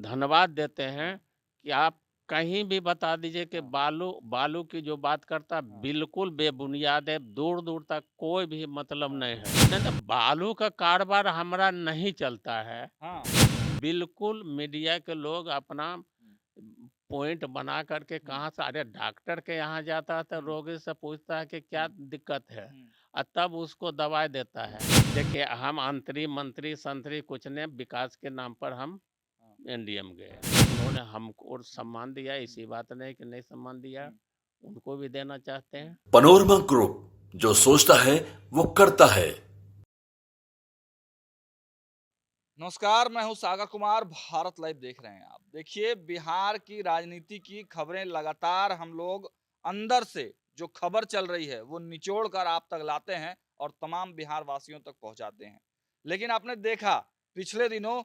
धन्यवाद देते हैं कि आप कहीं भी बता दीजिए कि हाँ, बालू बालू की जो बात करता है हाँ, बिल्कुल बेबुनियाद है, दूर-दूर तक कोई भी मतलब हाँ, नहीं है। नहीं, नहीं बालू का कारोबार हमारा नहीं चलता है। हाँ, बिल्कुल मीडिया के लोग अपना हुँ, पॉइंट बना करके हुँ, कहाँ से अरे डॉक्टर के यहाँ जाता है तो हुँ, रोगी से पूछता है कि क्या हुँ, दिक्कत है हुँ, और तब उसको दवाई देता है। देखिए हम अंतरी मंत्री संतरी कुछ ने विकास के नाम पर हम हाँ, एनडीएम गए, उन्होंने हमको और हुँ, सम्मान दिया, हुँ, ऐसी बात नहीं कि नहीं सम्मान दिया, हुँ, उनको भी देना चाहते हुँ। हैं। पनोरमा ग्रुप, जो सोचता है वो करता है। नमस्कार, मैं हूँ सागर कुमार, भारत लाइव देख रहे हैं आप। देखिए, बिहार की राजनीति की खबरें लगातार हम लोग अंदर से जो खबर चल रही है, वो निचोड़ कर आप तक लाते हैं और तमाम बिहार वासियों तक पहुँचाते हैं। लेकिन आपने देखा, पिछले दिनों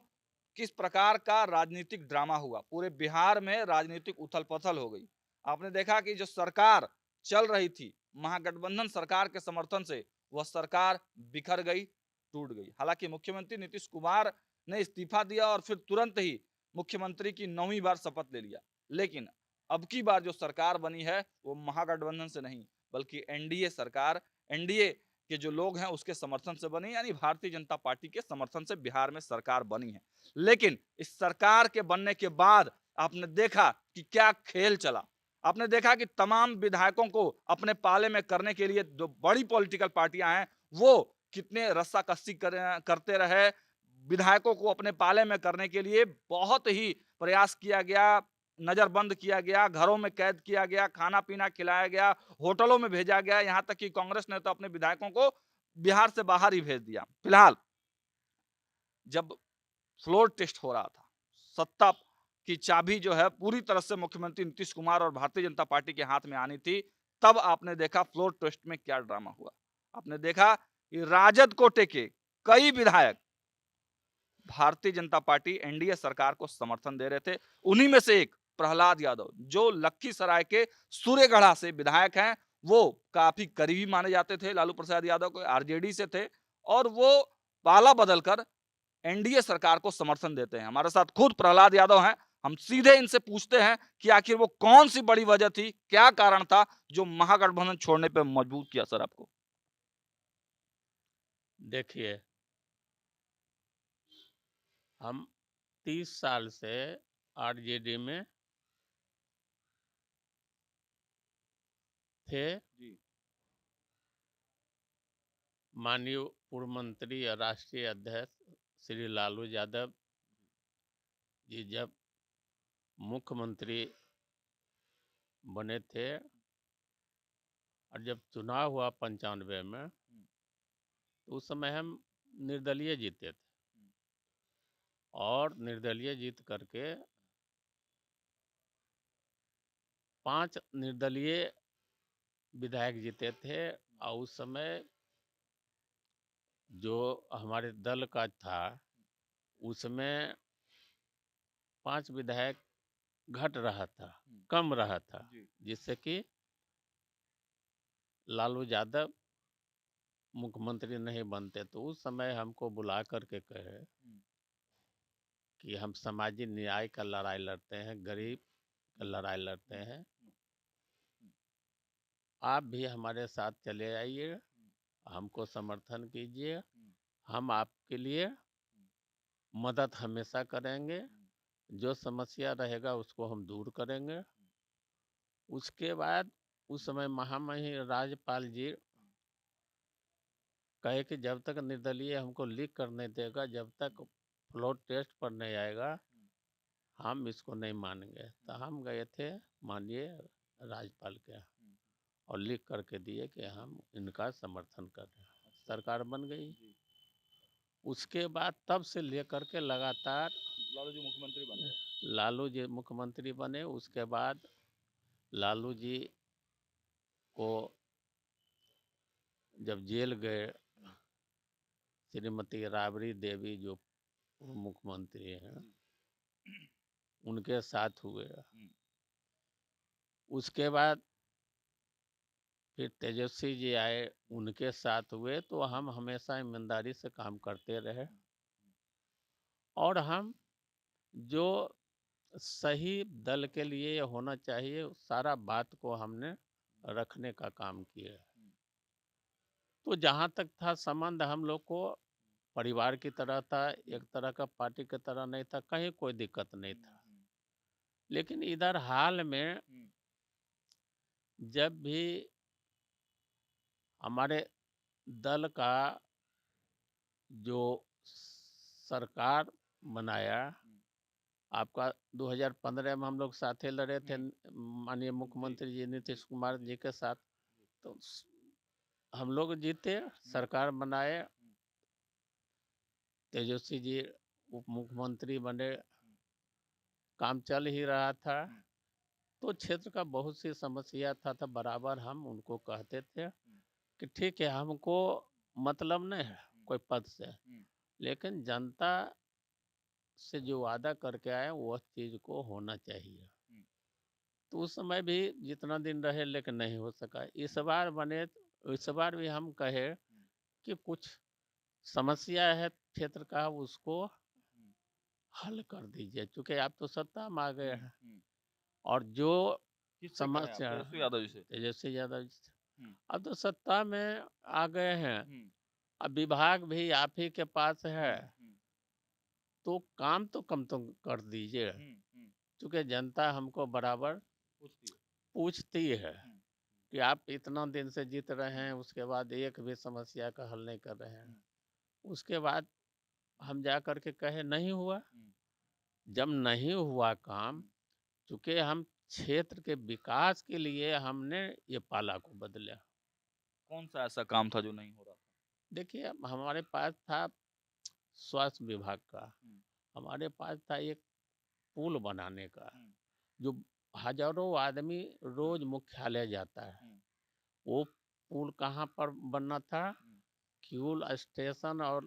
किस प्रकार का राजनीतिक ड्रामा हुआ। पूरे बिहार में राजनीतिक उथल-पुथल हो गई। आपने देखा कि जो सरकार चल रही थी, महागठबंधन सरकार के समर्थन से, वह सरकार बिखर गई, टूट गई। हालाँकि मुख्यमंत्री नीतीश कुमार ने इस्तीफा दिया और फिर तुरंत ही मुख्यमंत्री की 9वीं बार शपथ ले लिया। लेकिन अब की बार जो सरकार बनी है, वो महागठबंधन से नहीं, बल्कि एनडीए सरकार, एनडीए के जो लोग हैं उसके समर्थन से बनी, यानी भारतीय जनता पार्टी के समर्थन से बिहार में सरकार बनी है। लेकिन इस सरकार के बनने के बाद आपने देखा कि क्या खेल चला। आपने देखा कि तमाम विधायकों को अपने पाले में करने के लिए जो बड़ी पॉलिटिकल पार्टियां हैं, वो कितने रस्साकसी करते रहे। विधायकों को अपने पाले में करने के लिए बहुत ही प्रयास किया गया, नज़रबंद किया गया, घरों में कैद किया गया, खाना-पीना खिलाया गया, होटलों में भेजा गया, यहाँ तक कि कांग्रेस ने तो अपने विधायकों को बिहार से बाहर ही भेज दिया। फिलहाल जब फ्लोर टेस्ट हो रहा था, सत्ता की चाबी जो है पूरी तरह से मुख्यमंत्री नीतीश कुमार और भारतीय जनता पार्टी के हाथ में आनी थी, तब आपने देखा फ्लोर टेस्ट में क्या ड्रामा हुआ। आपने देखा कि राजद कोटे के कई विधायक भारतीय जनता पार्टी एनडीए सरकार को समर्थन दे रहे थे। उन्हीं में से एक प्रहलाद यादव, जो लखीसराय के सूर्यगढ़ा से विधायक हैं, वो काफी करीबी माने जाते थे लालू प्रसाद यादव को, आरजेडी से थे और वो पाला बदलकर एनडीए सरकार को समर्थन देते हैं। हमारे साथ खुद प्रहलाद यादव हैं। हम सीधे इनसे पूछते हैं कि आखिर वो कौन सी बड़ी वजह थी, क्या कारण था जो महागठबंधन छोड़ने पे मजबूर किया सर आपको? देखिए, हम 30 साल से आरजेडी में थे। जी, माननीय पूर्व मंत्री और राष्ट्रीय अध्यक्ष श्री लालू यादव जी जब मुख्यमंत्री बने थे और जब चुनाव हुआ 95 में, तो उस समय हम निर्दलीय जीते थे और निर्दलीय जीत करके 5 निर्दलीय विधायक जीते थे और उस समय जो हमारे दल का था, उसमें 5 विधायक घट रहा था, कम रहा था, जी, जिससे कि लालू यादव मुख्यमंत्री नहीं बनते। तो उस समय हमको बुला करके कहे कि हम सामाजिक न्याय का लड़ाई लड़ते हैं, गरीब का लड़ाई लड़ते हैं, आप भी हमारे साथ चले आइए, हमको समर्थन कीजिए, हम आपके लिए मदद हमेशा करेंगे, जो समस्या रहेगा उसको हम दूर करेंगे। उसके बाद उस समय महामहिम राज्यपाल जी कहे कि जब तक निर्दलीय हमको लीक करने देगा, जब तक फ्लोर टेस्ट पर नहीं आएगा, हम इसको नहीं मानेंगे। तो हम गए थे माननीय राज्यपाल के यहाँ और लिख करके दिए कि हम इनका समर्थन कर रहे हैं। सरकार बन गई। उसके बाद तब से लेकर के लगातार लालू जी मुख्यमंत्री बन गए। लालू जी मुख्यमंत्री बने। उसके बाद लालू जी को जब जेल गए, श्रीमती राबड़ी देवी जो पूर्व मुख्यमंत्री हैं, उनके साथ हुए। उसके बाद फिर तेजस्वी जी आए, उनके साथ हुए। तो हम हमेशा ईमानदारी से काम करते रहे और हम जो सही दल के लिए ये होना चाहिए, सारा बात को हमने रखने का काम किया है। तो जहाँ तक था संबंध हम लोग को परिवार की तरह था, एक तरह का पार्टी की तरह नहीं था, कहीं कोई दिक्कत नहीं था। लेकिन इधर हाल में जब भी हमारे दल का जो सरकार बनाया, आपका 2015 में हम लोग साथे लड़े थे माननीय मुख्यमंत्री जी नीतीश कुमार जी के साथ। तो हम लोग जीते, सरकार बनाए, तेजस्वी जी उप मुख्यमंत्री बने, काम चल ही रहा था। तो क्षेत्र का बहुत सी समस्या था बराबर हम उनको कहते थे कि ठीक है, हमको मतलब नहीं है कोई पद से, लेकिन जनता से जो वादा करके आए वह चीज़ को होना चाहिए। तो उस समय भी जितना दिन रहे लेकिन नहीं हो सका। इस बार बने तो इस बार भी हम कहे कि कुछ समस्या है क्षेत्र का, उसको हल कर दीजिए, क्योंकि आप तो सत्ता में आ गए हैं। और जो किससे कहें आप? समस्या तेजस्वी यादव जी से? तेजस्वी यादव जी से, हम्म, अब तो सत्ता में आ गए हैं, हम्म, अब विभाग भी आप ही के पास है, हम्म, तो काम तो कम तो कर दीजिए, हम्म, क्योंकि जनता हमको बराबर पूछती है। पूछती है हम्म, कि आप इतना दिन से जीत रहे हैं, उसके बाद एक भी समस्या का हल नहीं कर रहे हैं। उसके बाद हम जा कर के कहे नहीं हुआ। जब नहीं हुआ काम, चूंकि हम क्षेत्र के विकास के लिए हमने ये पाला को बदला। कौन सा ऐसा काम था जो नहीं हो रहा था? देखिए, अब हमारे पास था स्वास्थ्य विभाग का, हम्म, हमारे पास था एक पुल बनाने का, हम्म, जो हजारों आदमी रोज मुख्यालय जाता है। हम्म, वो पुल कहाँ पर बनना था? क्यूल स्टेशन और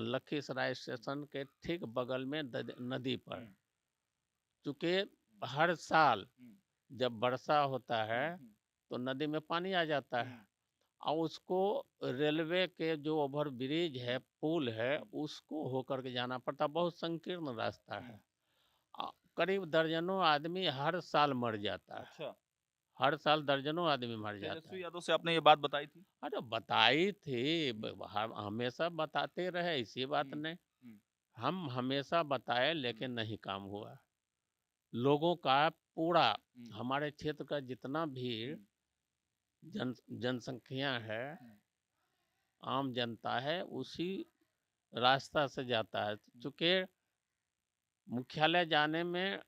लखीसराय स्टेशन के ठीक बगल में नदी पर। चूंकि हर साल जब वर्षा होता है तो नदी में पानी आ जाता है, और उसको रेलवे के जो ओवर ब्रिज है, पुल है, उसको होकर के जाना पड़ता। बहुत संकीर्ण रास्ता है। करीब दर्जनों आदमी हर साल मर जाता है, अच्छा, हर साल दर्जनों आदमी मर जाता तेजस्वी है। यादव से आपने ये बात बताई थी? अरे बताई थी, हम हमेशा बताते रहे, इसी बात हम्म, ने हम्म, हम हमेशा बताए, लेकिन नहीं काम हुआ। लोगों का पूरा, हम्म, हमारे क्षेत्र का जितना भी हम्म, जनसंख्या है, आम जनता है, उसी रास्ता से जाता है। चूंकि मुख्यालय जाने में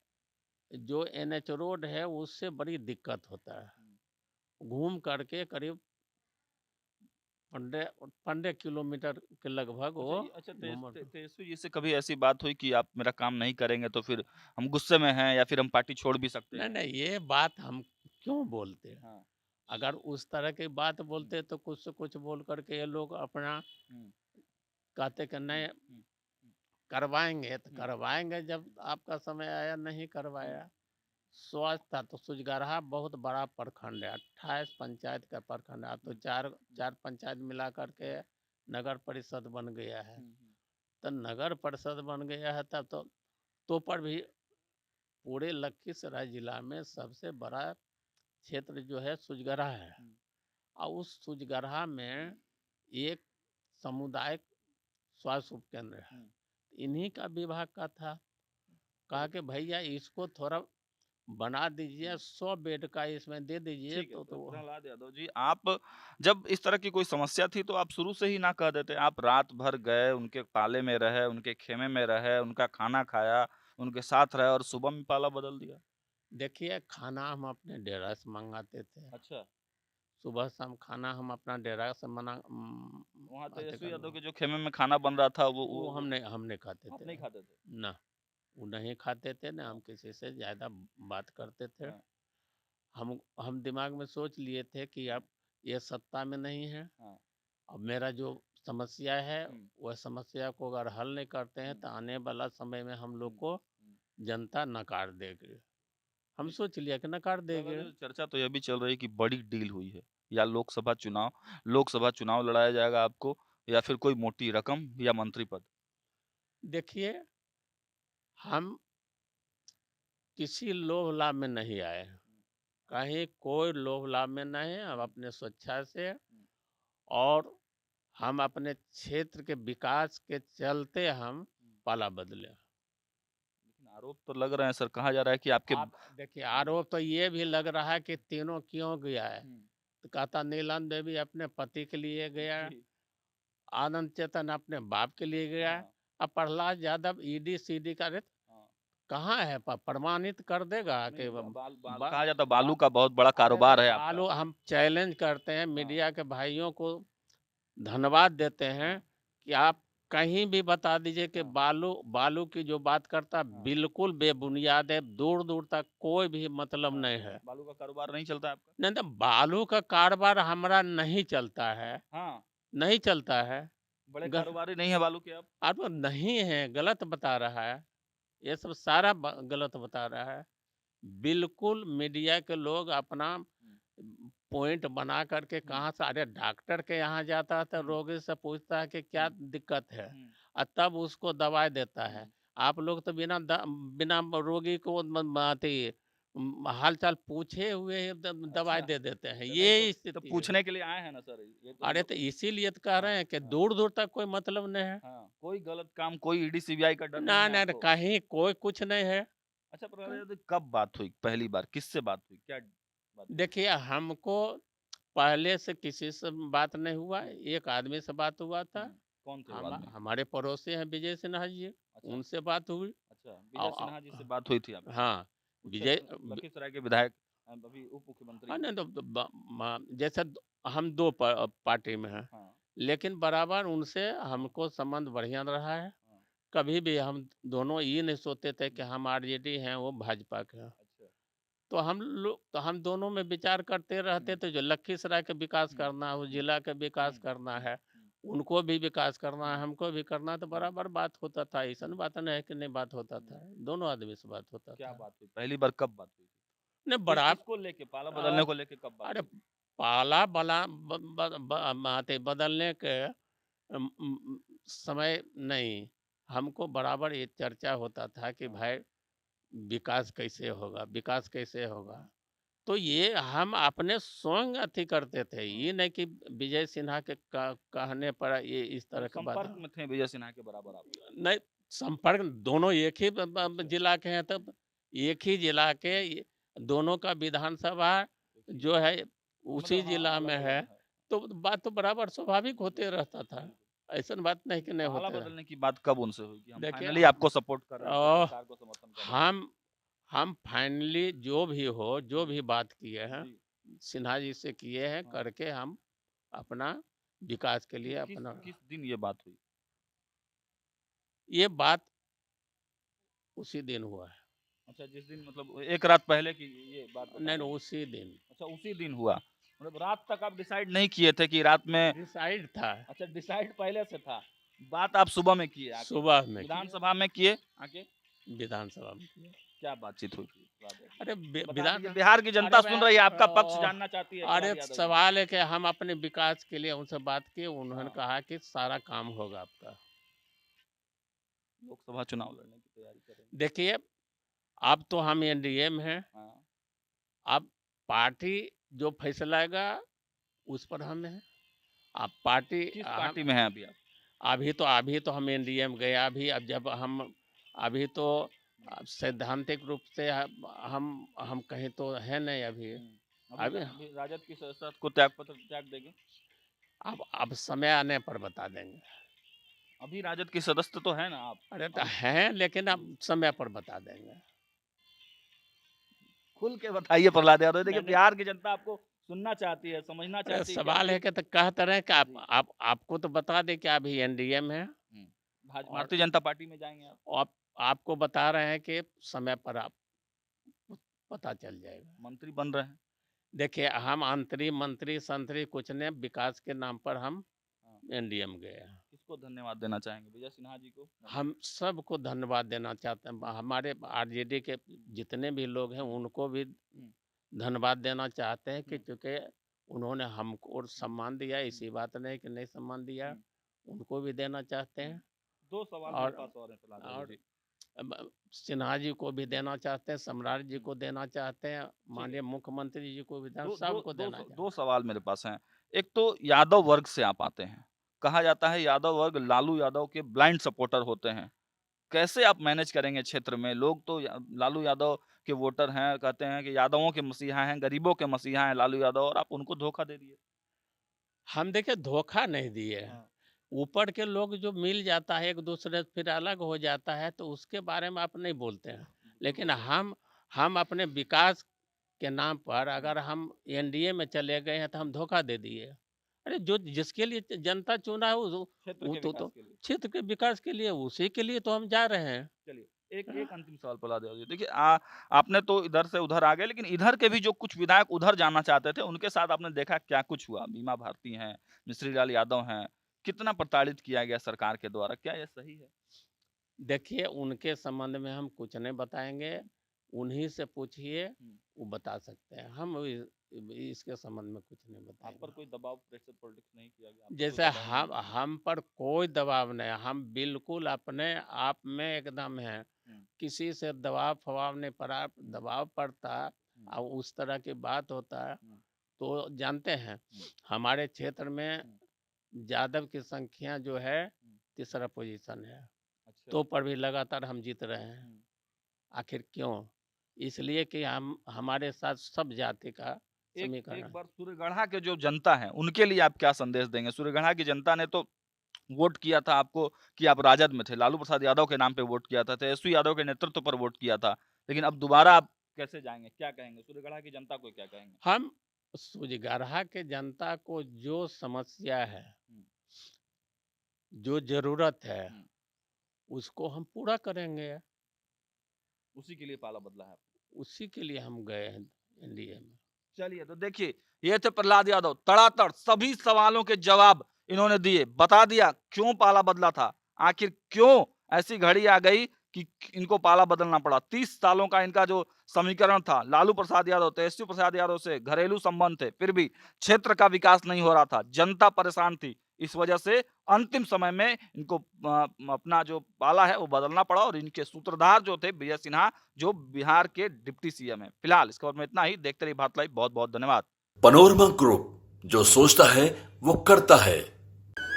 जो NH रोड है उससे बड़ी दिक्कत होता है। घूम करके करीब 15 किलोमीटर के लगभग अच्छा, वो अच्छा, घूम। तेजस्वी जी से कभी ऐसी बात हुई कि आप मेरा काम नहीं करेंगे तो फिर हम गुस्से में हैं या फिर हम पार्टी छोड़ भी सकते नहीं हैं? नहीं, ये बात हम क्यों बोलते हैं? हाँ। अगर उस तरह की बात बोलते तो कुछ से कुछ बोल करके ये लोग अपना हम्म, कहते कि नहीं हम्म, करवाएंगे, तो हम्म, करवाएंगे। जब आपका समय आया नहीं हम्म, करवाया। स्वास्थ्य था तो सुजगरहा बहुत बड़ा प्रखंड है, 28 पंचायत का प्रखंड है। अब तो चार चार पंचायत मिला करके नगर परिषद बन गया है। तो नगर परिषद बन गया है, तब तो पर भी पूरे लखीसराय जिला में सबसे बड़ा क्षेत्र जो है सुजगरहा है। और उस सुजगरहा में एक सामुदायिक स्वास्थ्य उपकेंद्र है, इन्हीं का विभाग का था। कहा कि भैया इसको थोड़ा बना दीजिए, 100 बेड का इसमें दे दीजिए। ठीक है, तो प्रहलाद यादव जी, आप जब इस तरह की कोई समस्या थी तो आप शुरू से ही ना कह देते? आप रात भर गए, उनके पाले में रहे, उनके खेमे में रहे, उनका खाना खाया, उनके साथ रहे और सुबह में पाला बदल दिया? देखिए, खाना हम अपने डेरा से मंगाते थे, अच्छा, सुबह शाम खाना हम अपना डेरा से वहाँ आते तेजस्वी यादव कर। के जो खेमे में खाना बन रहा था वो हमने खाते आप थे नहीं खाते थे? ना, वो नहीं खाते थे ना, हाँ, हम किसी से ज़्यादा बात करते थे। हाँ, हम दिमाग में सोच लिए थे कि अब ये सत्ता में नहीं है, हाँ, अब मेरा जो समस्या है हुँ, वह समस्या को अगर हल नहीं करते हैं तो आने वाला समय में हम लोग को हुँ। जनता नकार देगी। हम जी, सोच लिया कि नकार प्रहलाद देगी। जी, चर्चा तो यह भी चल रही है कि बड़ी डील हुई है या लोकसभा चुनाव लड़ाया जाएगा आपको या फिर कोई मोटी रकम या मंत्री पद? देखिए, हम किसी लोभ लाभ में नहीं आए, कहीं कोई लोभ लाभ में नहीं है। हम अपने स्वेच्छा से और हम अपने क्षेत्र के विकास के चलते हम पाला बदले। लेकिन आरोप तो लग रहे हैं सर, कहा जा रहा है कि आपके आप देखिए, आरोप तो ये भी लग रहा है कि तीनों क्यों गया है, हम्म, तो कहता नीलम देवी अपने पति के लिए गया, जी, आनंद चेतन अपने बाप के लिए गया, हाँ, अब प्रहलाद यादव ईडी सीडी का हाँ, कहाँ है, प्रमाणित कर देगा नहीं, कि बा, कहा जाता है बालू का बहुत बड़ा अरे तो कारोबार है आपका। बालू हम चैलेंज करते हैं, हाँ, मीडिया के भाइयों को धन्यवाद देते हैं हाँ, कि आप कहीं भी बता दीजिए कि हाँ, बालू बालू की जो बात करता है हाँ, बिल्कुल बेबुनियाद है, दूर दूर तक कोई भी मतलब हाँ, नहीं है। बालू का कारोबार नहीं चलता है आपका? नहीं तो बालू का कारोबार हमारा नहीं चलता है, हाँ, नहीं चलता है। बड़े ग- कारोबारी नहीं है बालू के आप? आप तो नहीं है, गलत बता रहा है, ये सब सारा गलत बता रहा है। बिल्कुल मीडिया के लोग अपना हम्म, पॉइंट बना करके हम्म, कहाँ से, अरे डॉक्टर के यहाँ जाता है तो हम्म, रोगी से पूछता है कि क्या हम्म, दिक्कत है, हम्म, और तब उसको दवाई देता है। हम्म, आप लोग तो बिना रोगी को हाल चाल पूछे हुए ही दवाई अच्छा, दे देते हैं, अच्छा, नहीं ये तो स्थिति है। पूछने के लिए आए हैं ना सर, ये तो हम अरे लोग। तो इसीलिए तो कह हाँ, रहे हैं कि हाँ, दूर दूर तक कोई मतलब नहीं है। हाँ, कोई गलत काम, कोई ईडी सीबीआई का डर ना नहीं है ना ना, आपको? कहीं कोई कुछ नहीं है। अच्छा, प्रहलाद यादव, कब बात हुई पहली बार, किससे बात हुई, क्या बात हुई? देखिए, हमको पहले से किसी से बात नहीं हुआ, हम्म, एक आदमी से बात हुआ था। कौन थे वो हम आदमी? हमारे पड़ोसी हैं विजय सिन्हा जी, अच्छा, उनसे बात हुई। अच्छा, विजय सिन्हा जी से बात हुई थी आपकी? हाँ, उस विजय क्षेत्र लखीसराय के विधायक, अभी उप मुख्यमंत्री हाँ, हैं। नहीं तो जैसे हम दो पार्टी में हैं, हाँ, लेकिन बराबर उनसे हाँ, हमको संबंध बढ़िया रहा है। हाँ, कभी भी हम दोनों ये नहीं सोचते थे कि हम्म, हम आरजेडी हैं, वो भाजपा के हैं। अच्छा, तो हम दोनों में विचार करते रहते हम्म, थे, जो लखीसराय का विकास हम्म, करना है, उस हम्म, जिला का विकास हम्म, करना हम्म, है, हम्म, उनको भी विकास करना है, हम्म, हमको भी करना है, तो हम्म, बराबर बात होता था। ऐसा हम्म, बात नहीं है कि नहीं बात होता हम्म, था, दोनों आदमी से बात होता क्या था। बात हुई पहली बार, कब बात हुई थी? नहीं बड़ा इसको लेके, पाला अ, बदलने को लेके कब बात अरे हुई? पाला बला बदलने के समय नहीं, हमको बराबर ये चर्चा होता था कि हाँ, भाई विकास कैसे होगा, विकास कैसे होगा। हाँ, तो ये हम अपने स्वयं अथी करते थे, हाँ, ये नहीं कि विजय सिन्हा के कहने पर ये इस तरह मतलब की बात। संपर्क में थे विजय सिन्हा के बराबर आप? नहीं, संपर्क दोनों एक ही अच्छा, जिला के हैं, तब एक ही जिला के दोनों का विधानसभा एक ही जो जिला है में, उसी मतलब हाँ, जिला में अलग है, अलग है। तो बात तो बराबर स्वाभाविक जी, होते रहता था। बिल्कुल। ऐसा बात नहीं कि नहीं पाला होते रहा। बदलने की बात कब उनसे हुई कि हम देखिए, फाइनली आपको सपोर्ट कर रहे हैं, आपकी सरकार को समर्थन कर रहे हैं? हम हम फाइनली जो भी हो, जो जी, भी बात किए हैं, जी, सिन्हा जी से किए हैं, हाँ। करके हम अपना विकास के लिए किस अपना, किस दिन ये बात हुई? ये बात उसी दिन हुआ है। अच्छा, जिस दिन, मतलब एक रात पहले की ये बात बता नहीं रहे नहीं, हैं? उसी दिन अच्छा, उसी दिन हुआ, मतलब रात तक आप डिसाइड नहीं किए थे कि रात में? डिसाइड था, अच्छा, डिसाइड पहले से था, बात आप सुबह में किए आके, सुबह में किया, विधानसभा में किए आके? विधानसभा में किया। क्या बातचीत हुई थी प्रहलाद यादव अरे से? बता दीजिए, विधान बिहार की अरे जनता सुन रही है, आपका पक्ष भाई, जानना चाहती है अरे प्रहलाद यादव जी। सवाल है कि हम अपने विकास के लिए उनसे बात किए, उन्होंने हाँ, कहा कि सारा काम होगा आपका। लोकसभा चुनाव लड़ने की तैयारी कर रहे हैं। देखिए, अब तो हम एनडीए में हैं, हाँ, अब पार्टी जो फैसलाएगा उस पर हम हैं। अब पार्टी किस हम पार्टी में हैं अभी आप? अभी तो हम एनडीए में गए, अभी अब जब हम अभी तो सैद्धांतिक रूप से हम कहीं तो है नहीं अभी। अभी अभी अभी राजद की सदस्यता को त्याग पत्र त्याग देंगे? अब समय आने पर बता देंगे। अभी राजद की सदस्य तो है ना आप? अरे तो अभी हैं, लेकिन जी, अब समय पर बता देंगे। खुल के बताइए प्रहलाद यादव, देखिए नहीं नहीं, बिहार की जनता आपको सुनना चाहती है, समझना अरे चाहती है कि सवाल है आखिर। कि तो कहते रहे कि जी, आपको तो बता दें कि अभी एनडीए में है, और भारतीय जनता पार्टी में जाएंगे आप? आप आपको बता रहे हैं कि समय पर आप पता चल जाएगा। मंत्री बन रहे हैं? देखिए, हम अंतरी मंत्री संतरी कुछ ने, विकास के नाम पर हम हाँ, एनडीए में गए हैं। किसको धन्यवाद देना चाहेंगे, विजय सिन्हा जी को? हम सबको धन्यवाद देना चाहते हैं, हमारे आरजेडी के जितने भी लोग हैं हम्म, उनको भी हम्म, धन्यवाद देना चाहते हैं कि हम्म, चूँकि उन्होंने हमको और हम्म, सम्मान दिया, हम्म, ऐसी बात नहीं कि नहीं सम्मान दिया, हम्म, उनको भी देना चाहते हम्म। हैं। दो सवाल मेरे और पास और है प्रहलाद यादव और जी। सिन्हा जी को भी देना चाहते हैं, सम्राट जी को देना चाहते हैं, माननीय मुख्यमंत्री जी को भी देना, सबको देना चाहते हैं। दो सवाल मेरे पास हैं। एक तो यादव वर्ग से आप आते हैं, कहा जाता है यादव वर्ग लालू यादव के ब्लाइंड सपोर्टर होते हैं। कैसे आप मैनेज करेंगे क्षेत्र में? लोग तो लालू यादव के वोटर हैं, कहते हैं कि यादवों के मसीहा हैं, गरीबों के मसीहा हैं लालू यादव, और आप उनको धोखा दे दिए। हम देखिए धोखा नहीं दिए हैं। हाँ। ऊपर के लोग जो मिल जाता है एक दूसरे से फिर अलग हो जाता है, तो उसके बारे में आप नहीं बोलते हैं। लेकिन हम अपने विकास के नाम पर अगर हम एनडीए में चले गए हैं तो हम धोखा दे दिए। अरे जो जिसके लिए जनता चुना है वो क्षेत्र के विकास के लिए, उसी के लिए तो हम जा रहे हैं। चलिए एक अंतिम सवाल प्रहलाद यादव जी, देखिए आपने तो इधर से उधर आ गए, लेकिन इधर के भी जो कुछ विधायक उधर जाना चाहते थे, उनके साथ आपने देखा क्या कुछ हुआ? बीमा भारती हैं, मिश्री लाल यादव हैं, कितना प्रताड़ित किया गया सरकार के द्वारा, क्या यह सही है? देखिए उनके संबंध में हम कुछ नहीं बताएंगे, उन्हीं से पूछिए, वो बता सकते हैं। हम इसके संबंध में कुछ नहीं आप बताएंगे। पर कोई दबाव, प्रेशर, पॉलिटिक्स नहीं किया गया? आप पर जैसे कोई दबाव नहीं? हम पर कोई दबाव नहीं, हम बिल्कुल अपने आप में एकदम हैं। किसी से दबाव फवाव नहीं पड़ा। दबाव पड़ता और उस तरह की बात होता है तो जानते हैं हमारे क्षेत्र में यादव की संख्या जो है तीसरा पोजीशन है, अच्छा। तो पर भी लगातार हम जीत रहे हैं। आखिर क्यों? इसलिए कि हम हमारे साथ सब जाति का समीकरण एक है। बार सूर्यगढ़ा के जो जनता है उनके लिए आप क्या संदेश देंगे? सूर्यगढ़ा की जनता ने तो वोट किया था आपको कि आप राजद में थे, लालू प्रसाद यादव के नाम पे वोट किया था, तेजस्वी यादव के नेतृत्व पर वोट किया था, लेकिन अब दोबारा आप कैसे जाएंगे? क्या कहेंगे सूर्यगढ़ा की जनता को, क्या कहेंगे? हम सूर्यगढ़ा के जनता को जो समस्या है, जो जरूरत है, उसको हम पूरा करेंगे। उसी के लिए पाला बदला है। उसी के लिए हम गए हैं एनडीए में। चलिए तो देखिए, ये थे प्रहलाद यादव, तड़ातड़ सभी सवालों के जवाब इन्होंने दिए, बता दिया क्यों पाला बदला था, आखिर क्यों ऐसी घड़ी आ गई कि इनको पाला बदलना पड़ा। 30 सालों का इनका जो समीकरण था, लालू प्रसाद यादव, तेजस्वी प्रसाद यादव से घरेलू संबंध थे, फिर भी क्षेत्र का विकास नहीं हो रहा था, जनता परेशान थी, इस वजह से अंतिम समय में इनको अपना जो पाला है वो बदलना पड़ा, और इनके सूत्रधार जो थे विजय सिन्हा, जो बिहार के डिप्टी सीएम है। फिलहाल इस खबर में इतना ही। देखते रहिए भारत लाइव। बहुत बहुत धन्यवाद। पनोरमा ग्रुप, जो सोचता है वो करता है।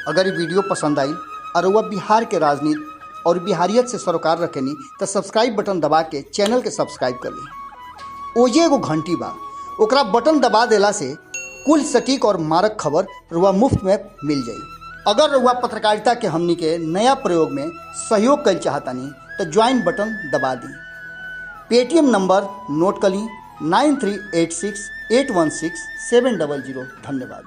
अगर ये वीडियो पसंद आई और वह बिहार के राजनीति और बिहारियत से सरोकार रखेनी तो सब्सक्राइब बटन दबा के चैनल के सब्सक्राइब कर ली। ओजे एगो घंटी बा, ओकरा बटन दबा देला से कुल सटीक और मारक खबर रुआ मुफ्त में मिल जाई। अगर रुआ पत्रकारिता के हमनी के नया प्रयोग में सहयोग कर चाहतानी तो ज्वाइन बटन दबा दी। पेटीएम नंबर नोट कर ली 9386816700। धन्यवाद।